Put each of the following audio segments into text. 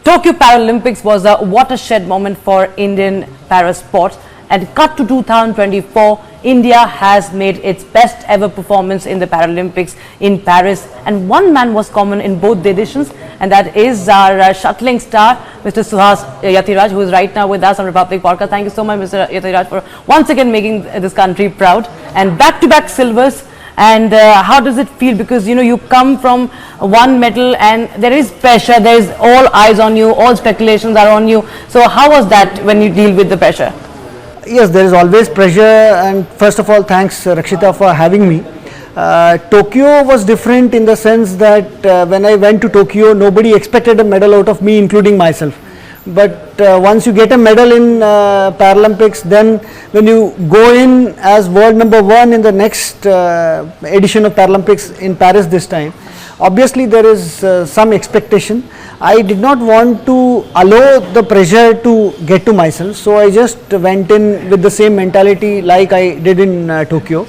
Tokyo Paralympics was a watershed moment for Indian para sports, and cut to 2024, India has made its best ever performance in the Paralympics in Paris, and one man was common in both the editions, and that is our shuttling star, Mr. Suhas Yathiraj, who is right now with us on Republic podcast. Thank you so much, Mr. Yathiraj, for once again making this country proud, and back-to-back silvers. And how does it feel, because you come from one medal and there is pressure, there is all eyes on you, all speculations are on you. So how was that when you deal with the pressure? Yes, there is always pressure, and first of all thanks Rakshita for having me. Tokyo was different in the sense that when I went to Tokyo, nobody expected a medal out of me, including myself. But once you get a medal in Paralympics, then when you go in as world number one in the next edition of Paralympics in Paris this time, obviously there is some expectation. I did not want to allow the pressure to get to myself, so I just went in with the same mentality like I did in Tokyo.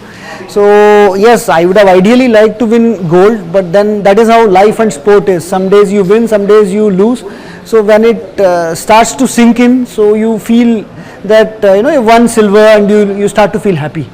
So yes, I would have ideally liked to win gold, but then that is how life and sport is. Some days you win, some days you lose. So when it starts to sink in, so you feel that you won silver and you start to feel happy.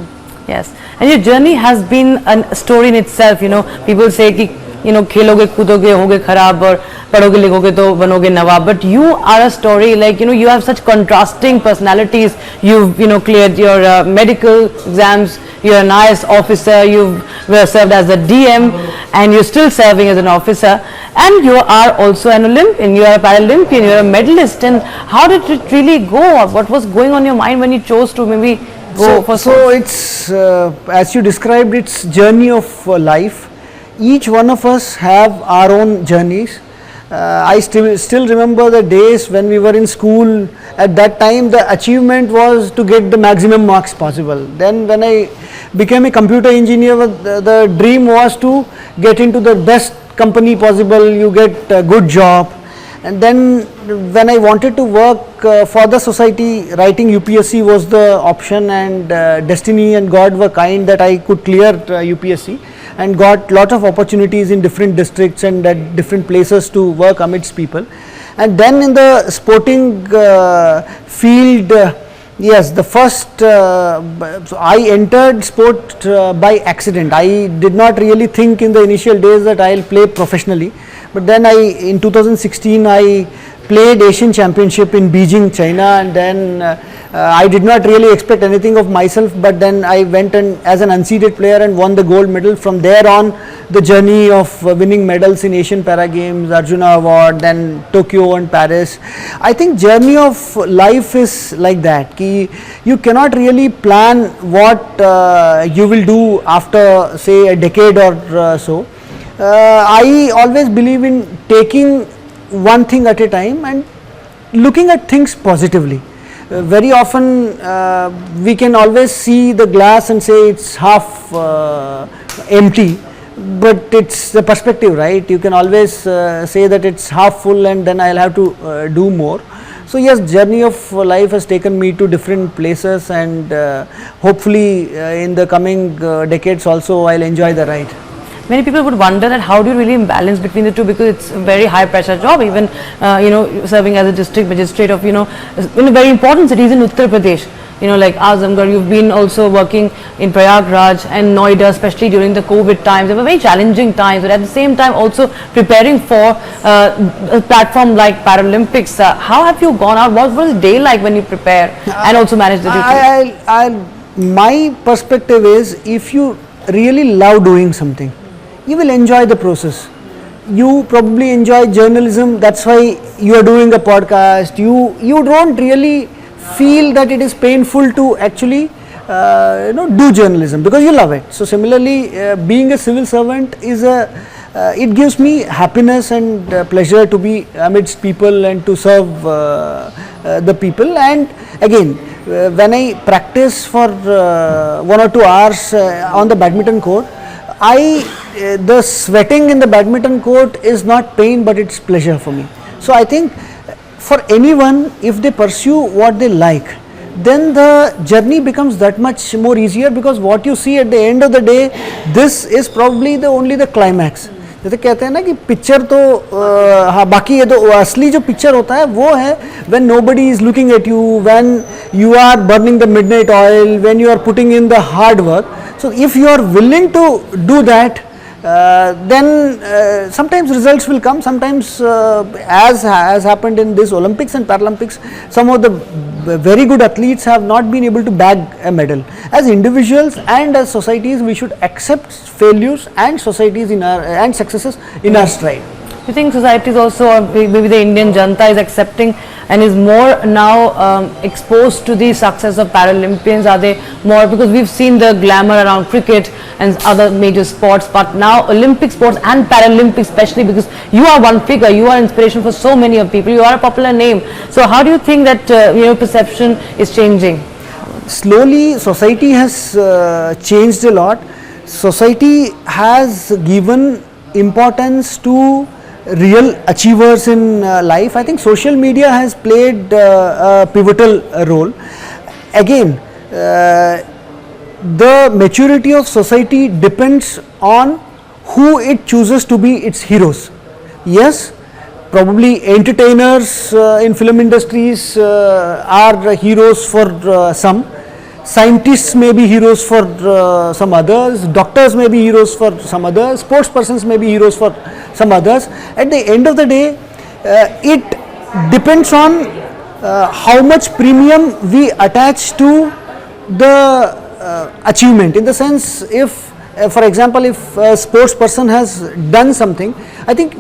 Yes, and your journey has been a story in itself. People say कि खेलोगे कूदोगे होगे खराब और पढ़ोगे लिखोगे तो बनोगे नवाब, but you are a story like you have such contrasting personalities. You've cleared your medical exams, you're an IAS officer, you've served as a DM, and you're still serving as an officer, and you are also an Olympian, you are a Paralympian, you're a medalist. And how did it really go? What was going on your mind when you chose to maybe go for so it's as you described, it's journey of life. Each one of us have our own journeys. I still remember the days when we were in school. At that time the achievement was to get the maximum marks possible. Then when I became a computer engineer, the dream was to get into the best company possible, you get a good job. And then when I wanted to work for the society, writing UPSC was the option, and destiny and God were kind that I could clear UPSC and got lot of opportunities in different districts and at different places to work amidst people. And then in the sporting field, yes, the first so I entered sport by accident. I did not really think in the initial days that I'll play professionally, but then in 2016 I played Asian Championship in Beijing, China, and then I did not really expect anything of myself, but then I went as an unseeded player and won the gold medal. From there on, the journey of winning medals in Asian Para Games, Arjuna Award, then Tokyo and Paris. I think journey of life is like that. You cannot really plan what you will do after say a decade or so. I always believe in taking one thing at a time and looking at things positively. Very often we can always see the glass and say it's half empty, but it's the perspective, right? You can always say that it's half full and then I'll have to do more. So yes, journey of life has taken me to different places, and hopefully in the coming decades also I'll enjoy the ride. Many people would wonder that how do you really balance between the two, because it's a very high pressure job, even serving as a district magistrate of in very important cities in Uttar Pradesh, like Azamgarh. You've been also working in Prayagraj and Noida, especially during the COVID times. They were very challenging times, but at the same time also preparing for a platform like Paralympics. How have you gone out? What was the day like when you prepare and also manage the duties? My perspective is, if you really love doing something, you will enjoy the process. You probably enjoy journalism, that's why you are doing a podcast. You don't really feel that it is painful to actually do journalism because you love it. So similarly, being a civil servant is it gives me happiness and pleasure to be amidst people and to serve the people. And again, when I practice for 1 or 2 hours on the badminton court, the sweating in the badminton court is not pain, but it's pleasure for me. So I think for anyone, if they pursue what they like, then the journey becomes that much more easier, because what you see at the end of the day, this is probably only the climax. जैसे कहते हैं ना कि picture तो हाँ, बाकी ये तो असली जो पिक्चर होता है वो है when nobody is looking at you, when you are burning the midnight oil, when you are putting in the hard work. So if you are willing to do that, then sometimes results will come. Sometimes as has happened in this Olympics and Paralympics, some of the very good athletes have not been able to bag a medal. As individuals and as societies, we should accept failures and societies in our and successes in our stride. You think society is also, or maybe the Indian Janta is accepting and is more now exposed to the success of Paralympians? Are they more, because we've seen the glamour around cricket and other major sports, but now Olympic sports and Paralympics especially, because you are one figure, you are inspiration for so many of people, you are a popular name. So how do you think that perception is changing? Slowly society has changed a lot. Society has given importance to real achievers in life. I think social media has played a pivotal role. Again, the maturity of society depends on who it chooses to be its heroes. Yes, probably entertainers in film industries are heroes for some. Scientists may be heroes for some others, doctors may be heroes for some others, sports persons may be heroes for some others. At the end of the day, it depends on how much premium we attach to the achievement. In the sense, if for example, if a sports person has done something, I think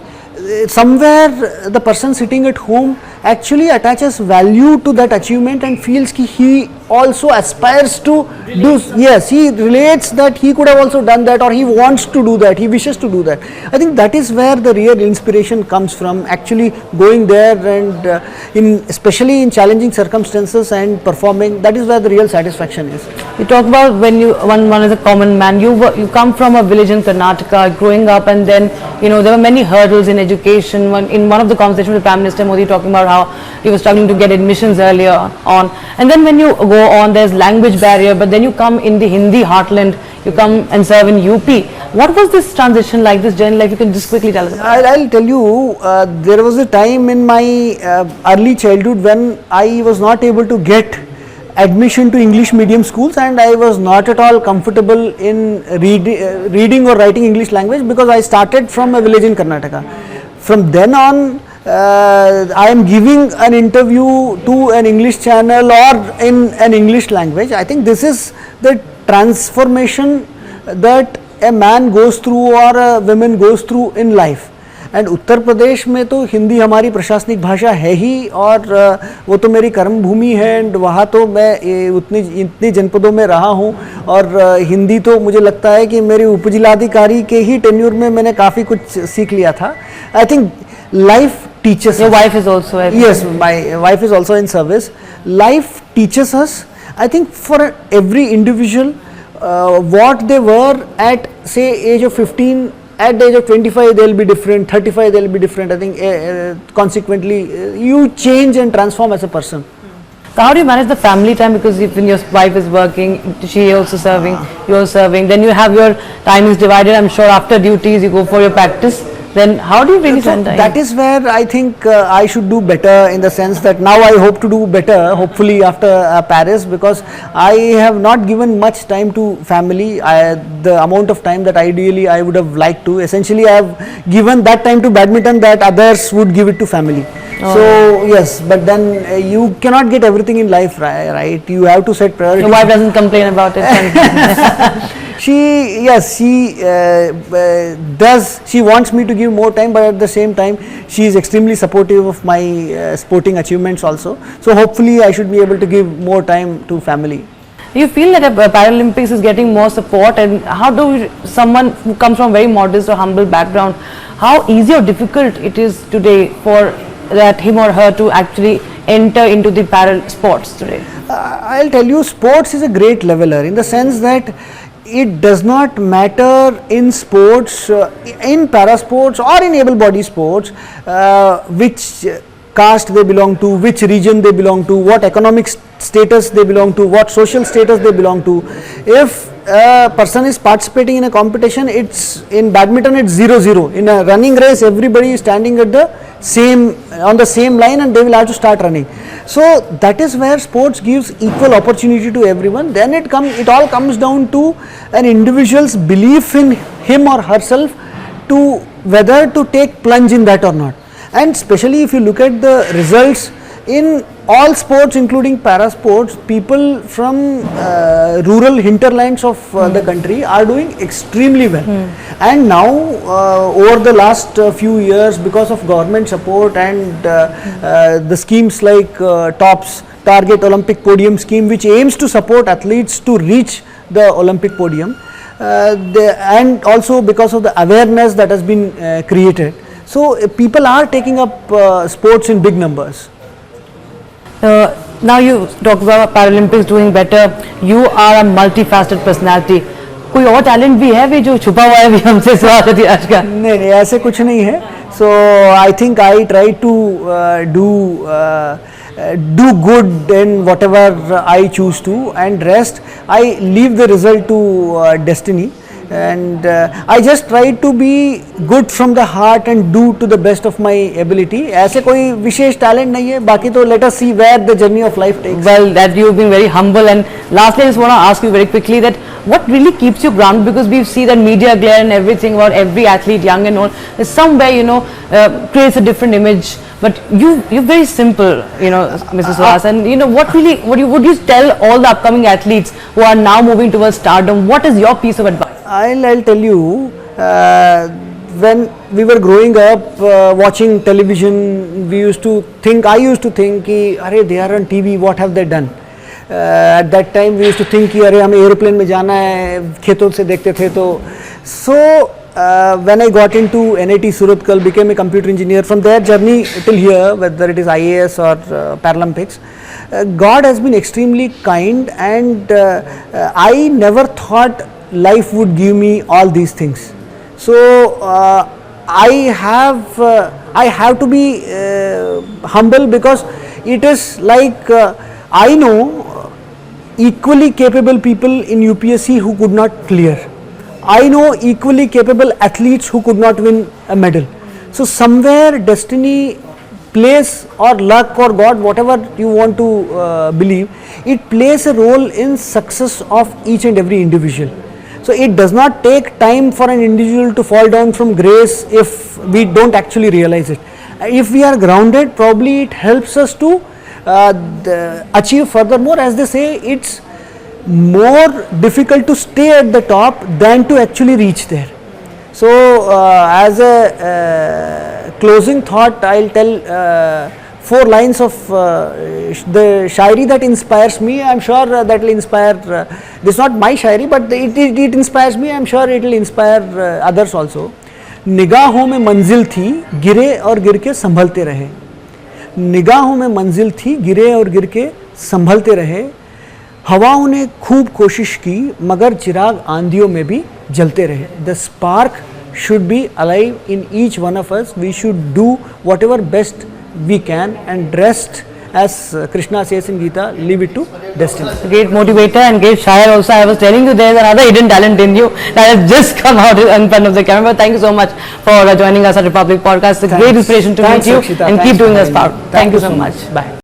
somewhere the person sitting at home actually attaches value to that achievement and feels that he also aspires to do, yes, he relates that he could have also done that, or he wants to do that, he wishes to do that. I think that is where the real inspiration comes from, actually going there and especially in challenging circumstances and performing. That is where the real satisfaction is. You talk about when one is a common man, you come from a village in Karnataka, growing up, and then there were many hurdles in education. In one of the conversations with Prime Minister Modi, talking about how he was struggling to get admissions earlier on, and then when you go on, there's language barrier, but then you come in the Hindi heartland, you come and serve in UP. What was this transition like, this journey like? You can just quickly tell us about it. I'll tell you, there was a time in my early childhood when I was not able to get admission to English medium schools, and I was not at all comfortable in reading or writing English language, because I started from a village in Karnataka. From then on, I am giving an interview to an English channel or in an English language. I think this is the transformation that a man goes through or a woman goes through in life. And Uttar Pradesh में तो हिंदी हमारी प्रशासनिक भाषा है ही, और वो तो मेरी कर्म भूमि है, एंड वहाँ तो मैं इतनी जनपदों में रहा हूँ, और हिंदी तो मुझे लगता है कि मेरे उपजिलाधिकारी के ही टेन्यूर में मैंने काफ़ी कुछ सीख लिया था. I think life teaches Your us. wife is also a Yes, my wife is also in service. Life teaches us, I think, for every individual, what they were at say age of 15, at the age of 25 they will be different, 35 they will be different. I think consequently you change and transform as a person. So how do you manage the family time, because when your wife is working, she also serving, you are serving, then you have your time is divided. I'm sure after duties you go for your practice. Then how do you really spend time? That is where I think I should do better, in the sense that now I hope to do better, hopefully after Paris, because I have not given much time to family. The amount of time that ideally I would have liked to, essentially I have given that time to badminton that others would give it to family. Oh. So yes, but then you cannot get everything in life, right? You have to set priorities. Your wife doesn't complain about it. She does. She wants me to give more time, but at the same time, she is extremely supportive of my sporting achievements also. So hopefully, I should be able to give more time to family. You feel that Paralympics is getting more support, and how do someone who comes from very modest or humble background, how easy or difficult it is today for that him or her to actually enter into the para sports today? I'll tell you, sports is a great leveler, in the sense that it does not matter in sports, in para sports or in able body sports, which caste they belong to, which region they belong to, what economic status they belong to, what social status they belong to. If a person is participating in a competition, it's in badminton it's 0-0. In a running race, everybody is standing at the same line and they will have to start running. So that is where sports gives equal opportunity to everyone. Then it all comes down to an individual's belief in him or herself to whether to take plunge in that or not. And especially if you look at the results in all sports including para sports, people from rural hinterlands of the country are doing extremely well. And now over the last few years, because of government support and the schemes like TOPS, Target Olympic Podium scheme, which aims to support athletes to reach the Olympic podium, and also because of the awareness that has been created. So people are taking up sports in big numbers. Now you talk about Paralympics doing better. You are a multifaceted personality. कोई और talent भी है भी जो छुपा हुआ है भी हमसे सुहास यतिराज का? नहीं ऐसे कुछ नहीं है. So I think I try to do good in whatever I choose to, and rest I leave the result to destiny. And I just try to be good from the heart and do to the best of my ability. ऐसे कोई विशेष talent नहीं है, बाकी तो let us see where the journey of life takes. Well, that you've been very humble. And lastly, I just want to ask you very quickly that what really keeps you grounded, because we see that media glare and everything about every athlete, young and old, is somewhere creates a different image. But you're very simple, Mrs. Suhas. And what would you tell all the upcoming athletes who are now moving towards stardom? What is your piece of advice? I'll tell you, when we were growing up watching television, I used to think, "Arey, they are on TV, what have they done?" At that time we used to think कि अरे हमें aeroplane में जाना है, खेतों से देखते थे तो. So when I got into NIT Surathkal, became a computer engineer. From their journey till here, whether it is IAS or Paralympics, God has been extremely kind, and I never thought life would give me all these things. So I have to be humble, because it is like I know equally capable people in UPSC who could not clear. I know equally capable athletes who could not win a medal. So somewhere destiny plays, or luck or God, whatever you want to believe, it plays a role in success of each and every individual. So it does not take time for an individual to fall down from grace if we don't actually realize it. If we are grounded, probably it helps us to achieve furthermore. As they say, it's more difficult to stay at the top than to actually reach there. So as a closing thought, I'll tell 4 lines of the Shayari that inspires me. I'm sure that will inspire, this is not my Shayari, but it inspires me. I'm sure it will inspire others also. निगाहों में मंजिल थी, गिरे और गिर के संभलते रहे. निगाहों में मंजिल थी, गिरे और गिर के संभलते रहे. हवाओं ने खूब कोशिश की, मगर चिराग आंधियों में भी जलते रहे. The spark should be alive in each one of us. We should do whatever best we can, and rest, as Krishna says in Gita, leave it to destiny. Great motivator and great Shayar also. I was telling you there is another hidden talent in you that has just come out in front of the camera. Thank you so much for joining us at Republic Podcast. It's a great inspiration to meet you, and keep doing us proud. Thank you so much. Bye.